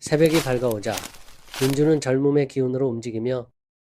새벽이 밝아오자 민주는 젊음의 기운으로 움직이며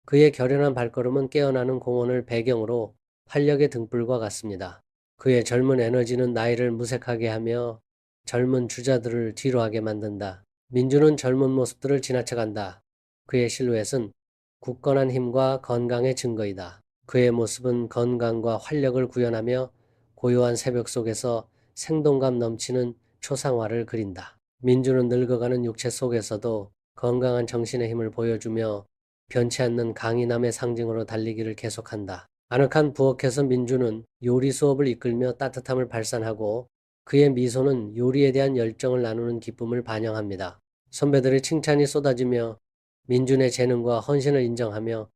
그의 결연한 발걸음은 깨어나는 공원을 배경으로 활력의 등불과 같습니다. 그의 젊은 에너지는 나이를 무색하게 하며 젊은 주자들을 뒤로하게 만든다. 민주는 젊은 모습들을 지나쳐간다. 그의 실루엣은 굳건한 힘과 건강의 증거이다. 그의 모습은 건강과 활력을 구현하며 고요한 새벽 속에서 생동감 넘치는 초상화를 그린다. 민주는 늙어가는 육체 속에서도 건강한 정신의 힘을 보여주며 변치 않는 강인함의 상징으로 달리기를 계속한다. 아늑한 부엌에서 민주는 요리 수업을 이끌며 따뜻함을 발산하고 그의 미소는 요리에 대한 열정을 나누는 기쁨을 반영합니다. 선배들의 칭찬이 쏟아지며 민준의 재능과 헌신을 인정하며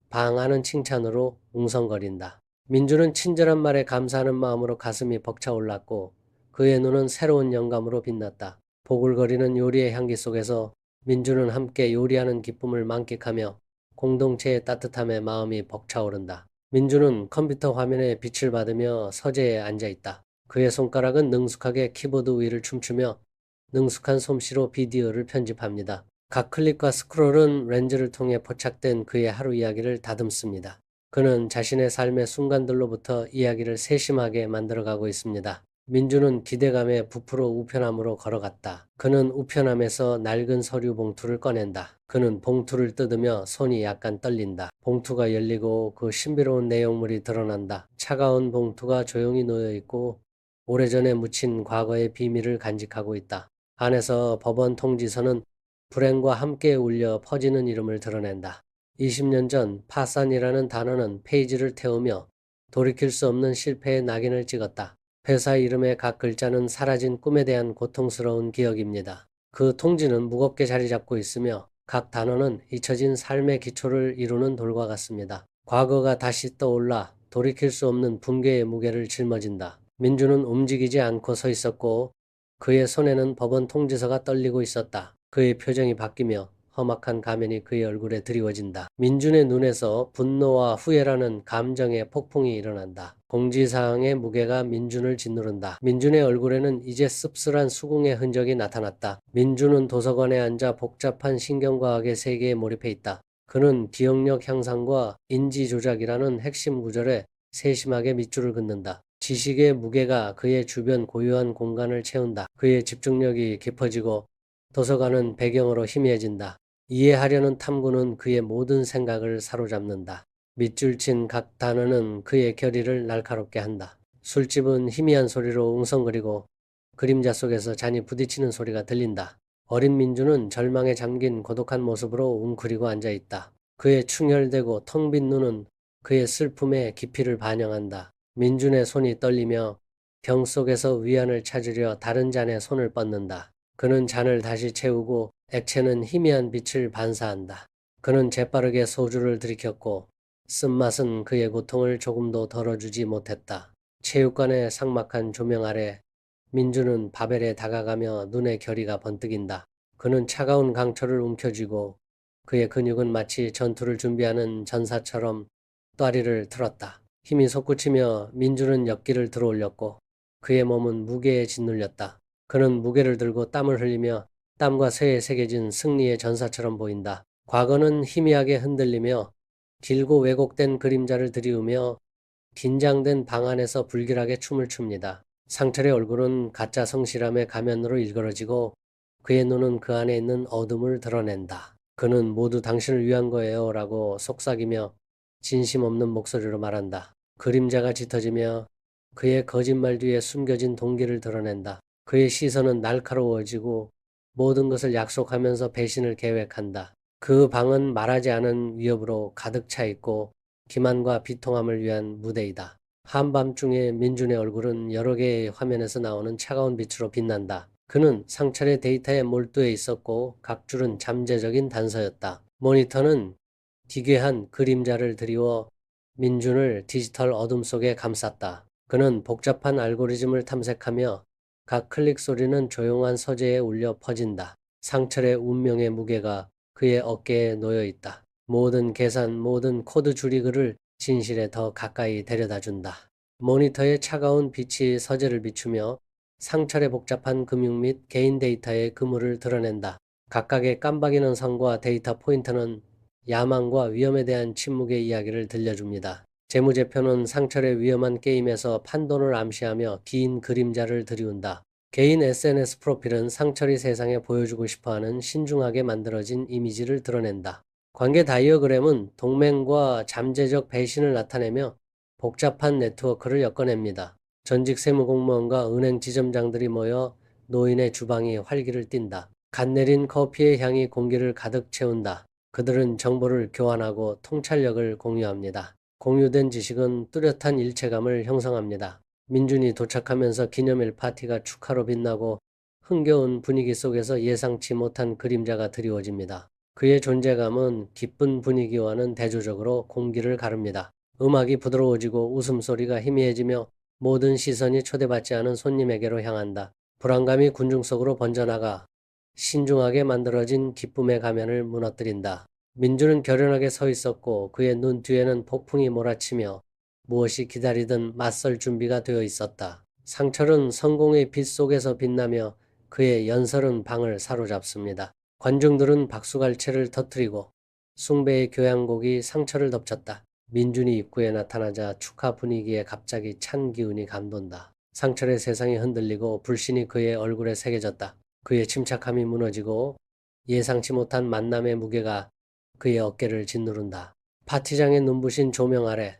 방하는 칭찬으로 웅성거린다. 민주는 친절한 말에 감사하는 마음으로 가슴이 벅차올랐고 그의 눈은 새로운 영감으로 빛났다. 보글거리는 요리의 향기 속에서 민주는 함께 요리하는 기쁨을 만끽하며 공동체의 따뜻함에 마음이 벅차오른다. 민주는 컴퓨터 화면에 빛을 받으며 서재에 앉아있다. 그의 손가락은 능숙하게 키보드 위를 춤추며 능숙한 솜씨로 비디오를 편집합니다. 각 클릭과 스크롤은 렌즈를 통해 포착된 그의 하루 이야기를 다듬습니다. 그는 자신의 삶의 순간들로부터 이야기를 세심하게 만들어가고 있습니다. 민주는 기대감에 부풀어 우편함으로 걸어갔다. 그는 우편함에서 낡은 서류 봉투를 꺼낸다. 그는 봉투를 뜯으며 손이 약간 떨린다. 봉투가 열리고 그 신비로운 내용물이 드러난다. 차가운 봉투가 조용히 놓여있고 오래전에 묻힌 과거의 비밀을 간직하고 있다. 안에서 법원 통지서는 불행과 함께 울려 퍼지는 이름을 드러낸다. 20년 전 파산이라는 단어는 페이지를 태우며 돌이킬 수 없는 실패의 낙인을 찍었다. 회사 이름의 각 글자는 사라진 꿈에 대한 고통스러운 기억입니다. 그 통지는 무겁게 자리 잡고 있으며 각 단어는 잊혀진 삶의 기초를 이루는 돌과 같습니다. 과거가 다시 떠올라 돌이킬 수 없는 붕괴의 무게를 짊어진다. 민주는 움직이지 않고 서 있었고 그의 손에는 법원 통지서가 떨리고 있었다. 그의 표정이 바뀌며 험악한 가면이 그의 얼굴에 드리워진다. 민준의 눈에서 분노와 후회라는 감정의 폭풍이 일어난다. 공지사항의 무게가 민준을 짓누른다. 민준의 얼굴에는 이제 씁쓸한 수긍의 흔적이 나타났다. 민준은 도서관에 앉아 복잡한 신경과학의 세계에 몰입해 있다. 그는 기억력 향상과 인지 조작이라는 핵심 구절에 세심하게 밑줄을 긋는다. 지식의 무게가 그의 주변 고요한 공간을 채운다. 그의 집중력이 깊어지고 도서관은 배경으로 희미해진다. 이해하려는 탐구는 그의 모든 생각을 사로잡는다. 밑줄 친 각 단어는 그의 결의를 날카롭게 한다. 술집은 희미한 소리로 웅성거리고 그림자 속에서 잔이 부딪히는 소리가 들린다. 어린 민주는 절망에 잠긴 고독한 모습으로 웅크리고 앉아있다. 그의 충혈되고 텅 빈 눈은 그의 슬픔의 깊이를 반영한다. 민준의 손이 떨리며 병 속에서 위안을 찾으려 다른 잔에 손을 뻗는다. 그는 잔을 다시 채우고 액체는 희미한 빛을 반사한다. 그는 재빠르게 소주를 들이켰고 쓴맛은 그의 고통을 조금도 덜어주지 못했다. 체육관의 삭막한 조명 아래 민주는 바벨에 다가가며 눈의 결의가 번뜩인다. 그는 차가운 강철을 움켜쥐고 그의 근육은 마치 전투를 준비하는 전사처럼 또다리를 틀었다. 힘이 솟구치며 민주는 엿기를 들어올렸고 그의 몸은 무게에 짓눌렸다. 그는 무게를 들고 땀을 흘리며 땀과 쇠에 새겨진 승리의 전사처럼 보인다. 과거는 희미하게 흔들리며 길고 왜곡된 그림자를 들이우며 긴장된 방 안에서 불길하게 춤을 춥니다. 상철의 얼굴은 가짜 성실함의 가면으로 일그러지고 그의 눈은 그 안에 있는 어둠을 드러낸다. 그는 모두 당신을 위한 거예요 라고 속삭이며 진심 없는 목소리로 말한다. 그림자가 짙어지며 그의 거짓말 뒤에 숨겨진 동기를 드러낸다. 그의 시선은 날카로워지고 모든 것을 약속하면서 배신을 계획한다. 그 방은 말하지 않은 위협으로 가득 차 있고 기만과 비통함을 위한 무대이다. 한밤중에 민준의 얼굴은 여러 개의 화면에서 나오는 차가운 빛으로 빛난다. 그는 상철의 데이터에 몰두해 있었고 각 줄은 잠재적인 단서였다. 모니터는 기괴한 그림자를 드리워 민준을 디지털 어둠 속에 감쌌다. 그는 복잡한 알고리즘을 탐색하며 각 클릭 소리는 조용한 서재에 울려 퍼진다. 상철의 운명의 무게가 그의 어깨에 놓여 있다. 모든 계산, 모든 코드 줄이 그를 진실에 더 가까이 데려다 준다. 모니터의 차가운 빛이 서재를 비추며 상철의 복잡한 금융 및 개인 데이터의 그물을 드러낸다. 각각의 깜박이는 선과 데이터 포인트는 야망과 위험에 대한 침묵의 이야기를 들려줍니다. 재무제표는 상철의 위험한 게임에서 판돈을 암시하며 긴 그림자를 들이운다. 개인 SNS 프로필은 상철이 세상에 보여주고 싶어하는 신중하게 만들어진 이미지를 드러낸다. 관계 다이어그램은 동맹과 잠재적 배신을 나타내며 복잡한 네트워크를 엮어냅니다. 전직 세무공무원과 은행 지점장들이 모여 노인의 주방이 활기를 띈다. 갓 내린 커피의 향이 공기를 가득 채운다. 그들은 정보를 교환하고 통찰력을 공유합니다. 공유된 지식은 뚜렷한 일체감을 형성합니다. 민준이 도착하면서 기념일 파티가 축하로 빛나고 흥겨운 분위기 속에서 예상치 못한 그림자가 드리워집니다. 그의 존재감은 기쁜 분위기와는 대조적으로 공기를 가릅니다. 음악이 부드러워지고 웃음소리가 희미해지며 모든 시선이 초대받지 않은 손님에게로 향한다. 불안감이 군중 속으로 번져나가 신중하게 만들어진 기쁨의 가면을 무너뜨린다. 민주는 결연하게 서 있었고 그의 눈 뒤에는 폭풍이 몰아치며 무엇이 기다리든 맞설 준비가 되어 있었다. 상철은 성공의 빛 속에서 빛나며 그의 연설은 방을 사로잡습니다. 관중들은 박수갈채를 터뜨리고 숭배의 교향곡이 상철을 덮쳤다. 민준이 입구에 나타나자 축하 분위기에 갑자기 찬 기운이 감돈다. 상철의 세상이 흔들리고 불신이 그의 얼굴에 새겨졌다. 그의 침착함이 무너지고 예상치 못한 만남의 무게가 그의 어깨를 짓누른다. 파티장의 눈부신 조명 아래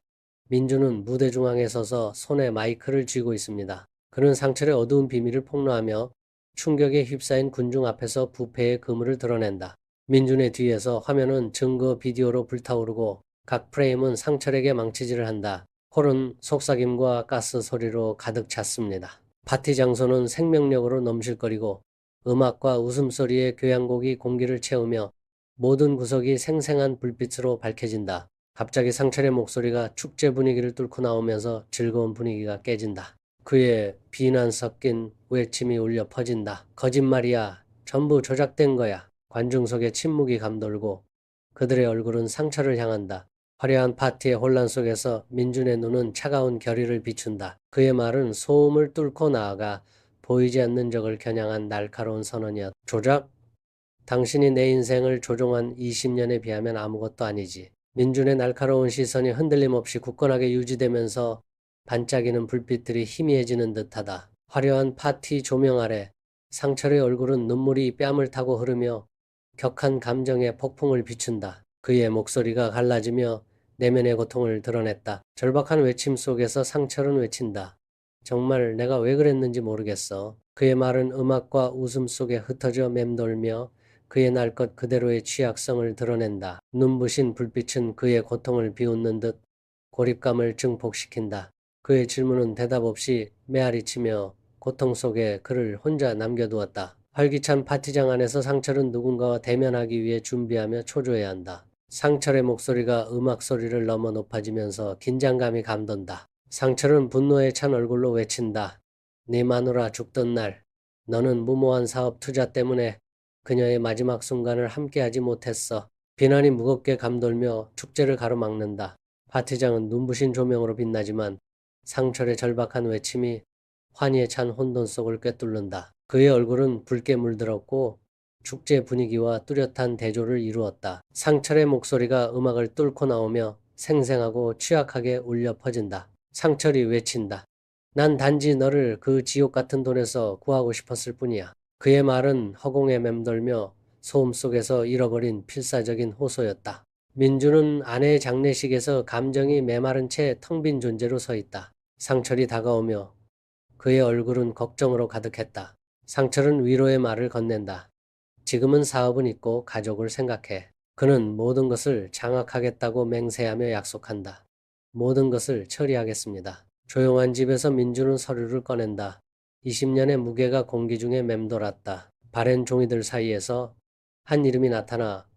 민주는 무대 중앙에 서서 손에 마이크를 쥐고 있습니다. 그는 상철의 어두운 비밀을 폭로하며 충격에 휩싸인 군중 앞에서 부패의 그물을 드러낸다. 민준의 뒤에서 화면은 증거 비디오로 불타오르고 각 프레임은 상철에게 망치질을 한다. 홀은 속삭임과 가스 소리로 가득 찼습니다. 파티 장소는 생명력으로 넘실거리고 음악과 웃음소리의 교향곡이 공기를 채우며 모든 구석이 생생한 불빛으로 밝혀진다. 갑자기 상철의 목소리가 축제 분위기를 뚫고 나오면서 즐거운 분위기가 깨진다. 그의 비난 섞인 외침이 울려 퍼진다. 거짓말이야. 전부 조작된 거야. 관중 속에 침묵이 감돌고 그들의 얼굴은 상철을 향한다. 화려한 파티의 혼란 속에서 민준의 눈은 차가운 결의를 비춘다. 그의 말은 소음을 뚫고 나아가 보이지 않는 적을 겨냥한 날카로운 선언이었다. 조작? 당신이 내 인생을 조종한 20년에 비하면 아무것도 아니지. 민준의 날카로운 시선이 흔들림 없이 굳건하게 유지되면서 반짝이는 불빛들이 희미해지는 듯하다. 화려한 파티 조명 아래 상철의 얼굴은 눈물이 뺨을 타고 흐르며 격한 감정의 폭풍을 비춘다. 그의 목소리가 갈라지며 내면의 고통을 드러냈다. 절박한 외침 속에서 상철은 외친다. 정말 내가 왜 그랬는지 모르겠어. 그의 말은 음악과 웃음 속에 흩어져 맴돌며 그의 날 것 그대로의 취약성을 드러낸다. 눈부신 불빛은 그의 고통을 비웃는 듯 고립감을 증폭시킨다. 그의 질문은 대답 없이 메아리치며 고통 속에 그를 혼자 남겨두었다. 활기찬 파티장 안에서 상철은 누군가와 대면하기 위해 준비하며 초조해야 한다. 상철의 목소리가 음악 소리를 넘어 높아지면서 긴장감이 감돈다. 상철은 분노에 찬 얼굴로 외친다. 네 마누라 죽던 날 너는 무모한 사업 투자 때문에 그녀의 마지막 순간을 함께하지 못했어. 비난이 무겁게 감돌며 축제를 가로막는다. 파티장은 눈부신 조명으로 빛나지만 상철의 절박한 외침이 환희에 찬 혼돈 속을 꿰뚫는다. 그의 얼굴은 붉게 물들었고 축제 분위기와 뚜렷한 대조를 이루었다. 상철의 목소리가 음악을 뚫고 나오며 생생하고 취약하게 울려 퍼진다. 상철이 외친다. 난 단지 너를 그 지옥 같은 돈에서 구하고 싶었을 뿐이야. 그의 말은 허공에 맴돌며 소음 속에서 잃어버린 필사적인 호소였다. 민주는 아내의 장례식에서 감정이 메마른 채 텅 빈 존재로 서 있다. 상철이 다가오며 그의 얼굴은 걱정으로 가득했다. 상철은 위로의 말을 건넨다. 지금은 사업은 있고 가족을 생각해. 그는 모든 것을 장악하겠다고 맹세하며 약속한다. 모든 것을 처리하겠습니다. 조용한 집에서 민주는 서류를 꺼낸다. 20년의 무게가 공기 중에 맴돌았다. 바랜 종이들 사이에서 한 이름이 나타나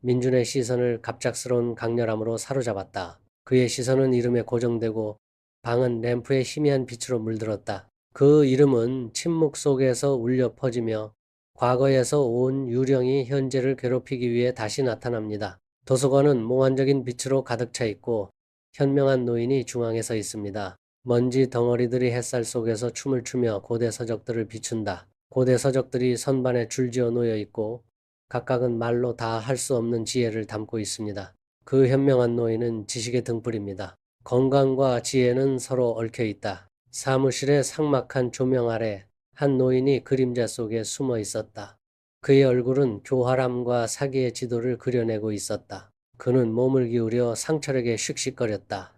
민준의 시선을 갑작스러운 강렬함으로 사로잡았다. 그의 시선은 이름에 고정되고 방은 램프의 희미한 빛으로 물들었다. 그 이름은 침묵 속에서 울려 퍼지며 과거에서 온 유령이 현재를 괴롭히기 위해 다시 나타납니다. 도서관은 몽환적인 빛으로 가득 차 있고 현명한 노인이 중앙에 서 있습니다. 먼지 덩어리들이 햇살 속에서 춤을 추며 고대 서적들을 비춘다. 고대 서적들이 선반에 줄지어 놓여 있고 각각은 말로 다 할 수 없는 지혜를 담고 있습니다. 그 현명한 노인은 지식의 등불입니다. 건강과 지혜는 서로 얽혀 있다. 사무실의 삭막한 조명 아래 한 노인이 그림자 속에 숨어 있었다. 그의 얼굴은 교활함과 사기의 지도를 그려내고 있었다. 그는 몸을 기울여 상철에게 씩씩거렸다.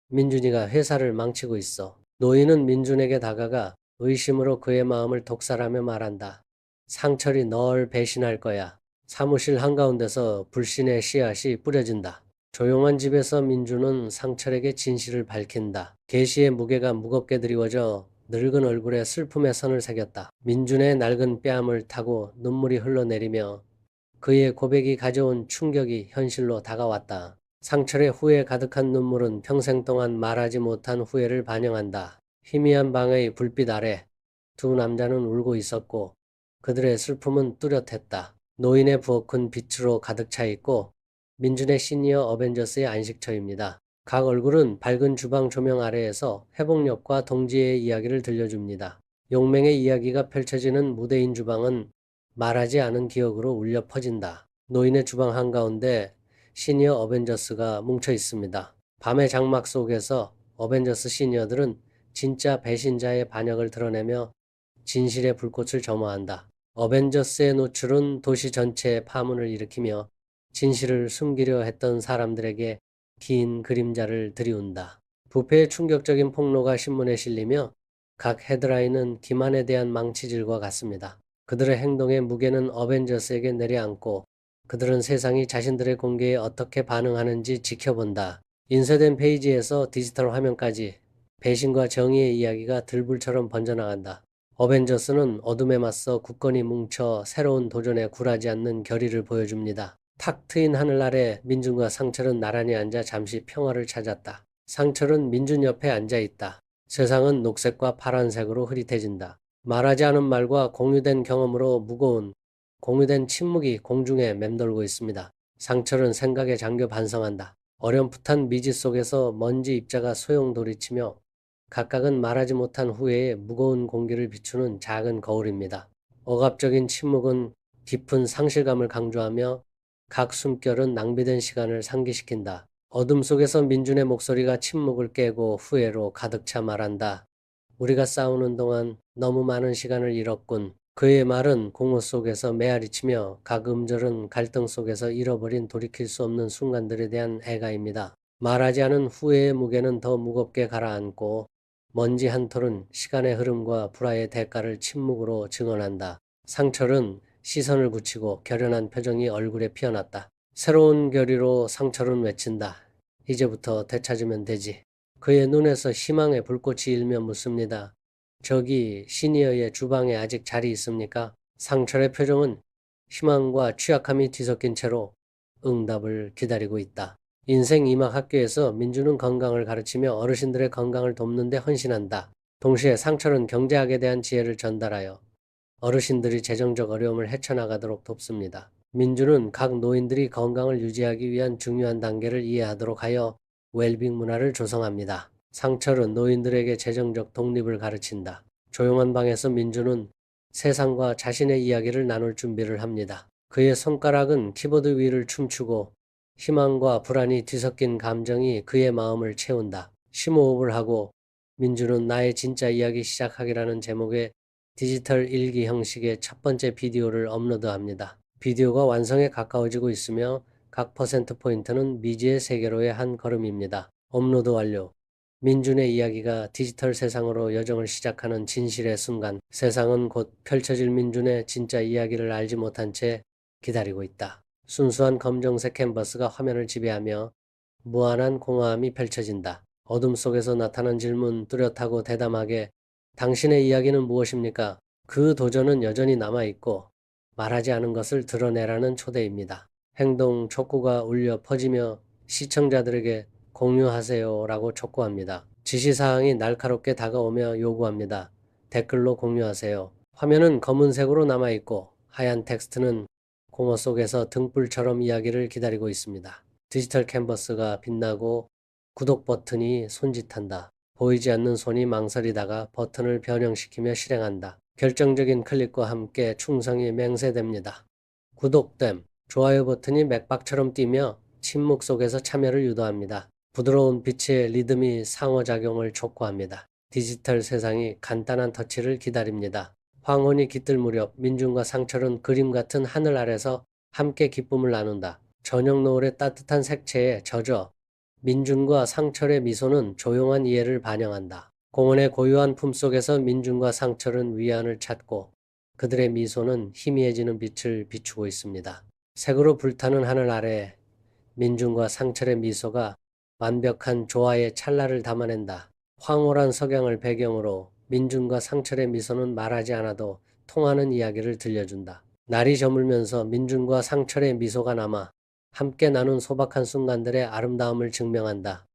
민준이가 회사를 망치고 있어. 노인은 민준에게 다가가 의심으로 그의 마음을 독살하며 말한다. 상철이 널 배신할 거야. 사무실 한가운데서 불신의 씨앗이 뿌려진다. 조용한 집에서 민준은 상철에게 진실을 밝힌다. 계시의 무게가 무겁게 드리워져 늙은 얼굴에 슬픔의 선을 새겼다. 민준의 낡은 뺨을 타고 눈물이 흘러내리며 그의 고백이 가져온 충격이 현실로 다가왔다. 상철의 후회 가득한 눈물은 평생 동안 말하지 못한 후회를 반영한다. 희미한 방의 불빛 아래 두 남자는 울고 있었고 그들의 슬픔은 뚜렷했다. 노인의 부엌은 빛으로 가득 차 있고 민준의 시니어 어벤져스의 안식처입니다. 각 얼굴은 밝은 주방 조명 아래에서 회복력과 동지의 이야기를 들려줍니다. 용맹의 이야기가 펼쳐지는 무대인 주방은 말하지 않은 기억으로 울려 퍼진다. 노인의 주방 한가운데 시니어 어벤져스가 뭉쳐 있습니다. 밤의 장막 속에서 어벤져스 시니어들은 진짜 배신자의 반역을 드러내며 진실의 불꽃을 점화한다. 어벤져스의 노출은 도시 전체에 파문을 일으키며 진실을 숨기려 했던 사람들에게 긴 그림자를 들이운다. 부패의 충격적인 폭로가 신문에 실리며 각 헤드라인은 기만에 대한 망치질과 같습니다. 그들의 행동의 무게는 어벤져스에게 내려앉고 그들은 세상이 자신들의 공개에 어떻게 반응하는지 지켜본다. 인쇄된 페이지에서 디지털 화면까지 배신과 정의의 이야기가 들불처럼 번져나간다. 어벤져스는 어둠에 맞서 굳건히 뭉쳐 새로운 도전에 굴하지 않는 결의를 보여줍니다. 탁 트인 하늘 아래 민준과 상철은 나란히 앉아 잠시 평화를 찾았다. 상철은 민준 옆에 앉아 있다. 세상은 녹색과 파란색으로 흐릿해진다. 말하지 않은 말과 공유된 경험으로 무거운 공유된 침묵이 공중에 맴돌고 있습니다. 상철은 생각에 잠겨 반성한다. 어렴풋한 미지 속에서 먼지 입자가 소용돌이치며 각각은 말하지 못한 후회에 무거운 공기를 비추는 작은 거울입니다. 억압적인 침묵은 깊은 상실감을 강조하며 각 숨결은 낭비된 시간을 상기시킨다. 어둠 속에서 민준의 목소리가 침묵을 깨고 후회로 가득 차 말한다. 우리가 싸우는 동안 너무 많은 시간을 잃었군. 그의 말은 공허 속에서 메아리치며 각 음절은 갈등 속에서 잃어버린 돌이킬 수 없는 순간들에 대한 애가입니다. 말하지 않은 후회의 무게는 더 무겁게 가라앉고 먼지 한 톨은 시간의 흐름과 불화의 대가를 침묵으로 증언한다. 상철은 시선을 굳히고 결연한 표정이 얼굴에 피어났다. 새로운 결의로 상철은 외친다. 이제부터 되찾으면 되지. 그의 눈에서 희망의 불꽃이 일며 묻습니다. 저기 시니어의 주방에 아직 자리 있습니까? 상철의 표정은 희망과 취약함이 뒤섞인 채로 응답을 기다리고 있다. 인생 2막 학교에서 민주는 건강을 가르치며 어르신들의 건강을 돕는 데 헌신한다. 동시에 상철은 경제학에 대한 지혜를 전달하여 어르신들이 재정적 어려움을 헤쳐나가도록 돕습니다. 민주는 각 노인들이 건강을 유지하기 위한 중요한 단계를 이해하도록 하여 웰빙 문화를 조성합니다. 상철은 노인들에게 재정적 독립을 가르친다. 조용한 방에서 민주는 세상과 자신의 이야기를 나눌 준비를 합니다. 그의 손가락은 키보드 위를 춤추고 희망과 불안이 뒤섞인 감정이 그의 마음을 채운다. 심호흡을 하고 민주는 나의 진짜 이야기 시작하기라는 제목의 디지털 일기 형식의 첫 번째 비디오를 업로드합니다. 비디오가 완성에 가까워지고 있으며 각 퍼센트 포인트는 미지의 세계로의 한 걸음입니다. 업로드 완료. 민준의 이야기가 디지털 세상으로 여정을 시작하는 진실의 순간, 세상은 곧 펼쳐질 민준의 진짜 이야기를 알지 못한 채 기다리고 있다. 순수한 검정색 캔버스가 화면을 지배하며 무한한 공허함이 펼쳐진다. 어둠 속에서 나타난 질문 뚜렷하고 대담하게 당신의 이야기는 무엇입니까? 그 도전은 여전히 남아있고 말하지 않은 것을 드러내라는 초대입니다. 행동 촉구가 울려 퍼지며 시청자들에게 공유하세요 라고 촉구합니다. 지시사항이 날카롭게 다가오며 요구합니다. 댓글로 공유하세요. 화면은 검은색으로 남아있고 하얀 텍스트는 공허 속에서 등불처럼 이야기를 기다리고 있습니다. 디지털 캔버스가 빛나고 구독 버튼이 손짓한다. 보이지 않는 손이 망설이다가 버튼을 변형시키며 실행한다. 결정적인 클릭과 함께 충성이 맹세됩니다. 구독됨, 좋아요 버튼이 맥박처럼 뛰며 침묵 속에서 참여를 유도합니다. 부드러운 빛의 리듬이 상호작용을 촉구합니다. 디지털 세상이 간단한 터치를 기다립니다. 황혼이 깃들 무렵 민준과 상철은 그림 같은 하늘 아래서 함께 기쁨을 나눈다. 저녁 노을의 따뜻한 색채에 젖어 민준과 상철의 미소는 조용한 이해를 반영한다. 공원의 고요한 품속에서 민준과 상철은 위안을 찾고 그들의 미소는 희미해지는 빛을 비추고 있습니다. 색으로 불타는 하늘 아래 민준과 상철의 미소가 완벽한 조화의 찰나를 담아낸다. 황홀한 석양을 배경으로 민준과 상철의 미소는 말하지 않아도 통하는 이야기를 들려준다. 날이 저물면서 민준과 상철의 미소가 남아 함께 나눈 소박한 순간들의 아름다움을 증명한다.